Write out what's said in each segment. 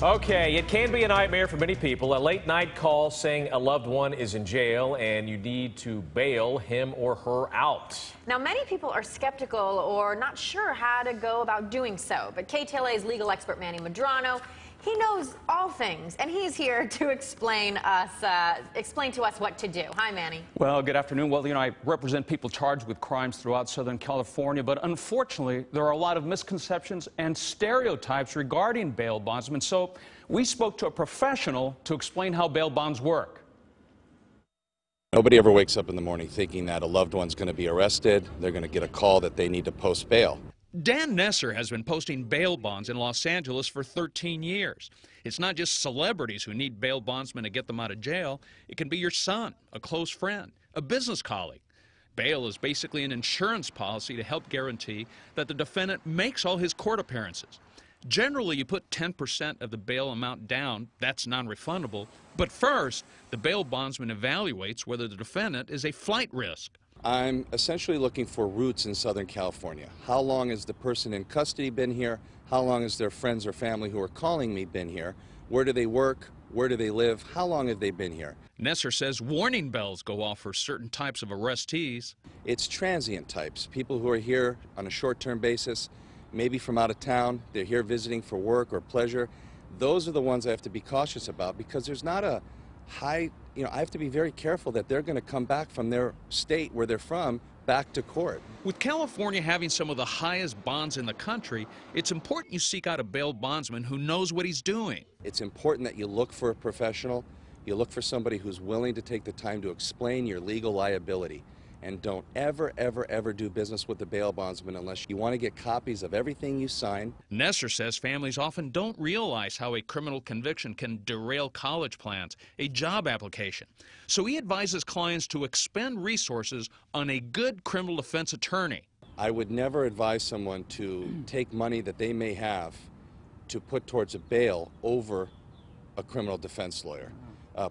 Okay, it can be a nightmare for many people. A late night call saying a loved one is in jail and you need to bail him or her out. Now, many people are skeptical or not sure how to go about doing so. But KTLA's legal expert Manny Medrano, he knows all things, and he's here to explain to us what to do. Hi, Manny. Well, good afternoon. Well, I represent people charged with crimes throughout Southern California, but unfortunately, there are a lot of misconceptions and stereotypes regarding bail bondsmen. So we spoke to a professional to explain how bail bonds work. Nobody ever wakes up in the morning thinking that a loved one's going to be arrested. They're going to get a call that they need to post bail. Dan Nesser has been posting bail bonds in Los Angeles for 13 years. It's not just celebrities who need bail bondsmen to get them out of jail. It can be your son, a close friend, a business colleague. Bail is basically an insurance policy to help guarantee that the defendant makes all his court appearances. Generally, you put 10% of the bail amount down. That's non-refundable. But first, the bail bondsman evaluates whether the defendant is a flight risk. I'm essentially looking for roots in Southern California. How long has the person in custody been here? How long has their friends or family who are calling me been here? Where do they work? Where do they live? How long have they been here? Nesser says warning bells go off for certain types of arrestees. It's transient types, people who are here on a short-term basis, maybe from out of town. They're here visiting for work or pleasure. Those are the ones I have to be cautious about because there's not a high, I have to be very careful that they're going to come back from their state where they're from back to court. With California having some of the highest bonds in the country, it's important you seek out a bail bondsman who knows what he's doing. It's important that you look for a professional, you look for somebody who's willing to take the time to explain your legal liability. And don't ever, ever, ever do business with the bail bondsman unless you want to get copies of everything you sign. Nesser says families often don't realize how a criminal conviction can derail college plans, a job application. So he advises clients to expend resources on a good criminal defense attorney. I would never advise someone to take money that they may have to put towards a bail over a criminal defense lawyer.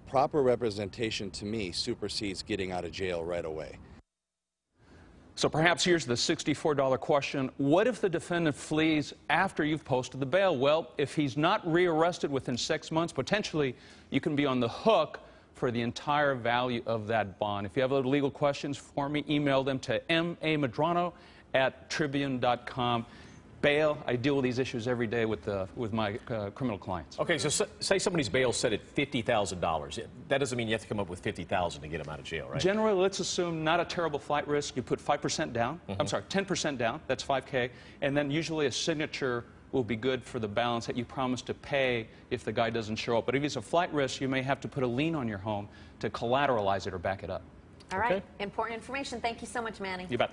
Proper representation to me supersedes getting out of jail right away. So perhaps here's the $64 question. What if the defendant flees after you've posted the bail? Well, if he's not rearrested within 6 months, potentially you can be on the hook for the entire value of that bond. If you have other legal questions for me, email them to mamedrano@tribune.com. Bail, I deal with these issues every day with my criminal clients. Okay, so say somebody's bail set at $50,000. That doesn't mean you have to come up with $50,000 to get them out of jail, right? Generally, let's assume not a terrible flight risk. You put 5% down. I'm sorry, 10% down. That's $5K. And then usually a signature will be good for the balance that you promise to pay if the guy doesn't show up. But if he's a flight risk, you may have to put a lien on your home to collateralize it or back it up. All right. Important information. Thank you so much, Manny. You bet.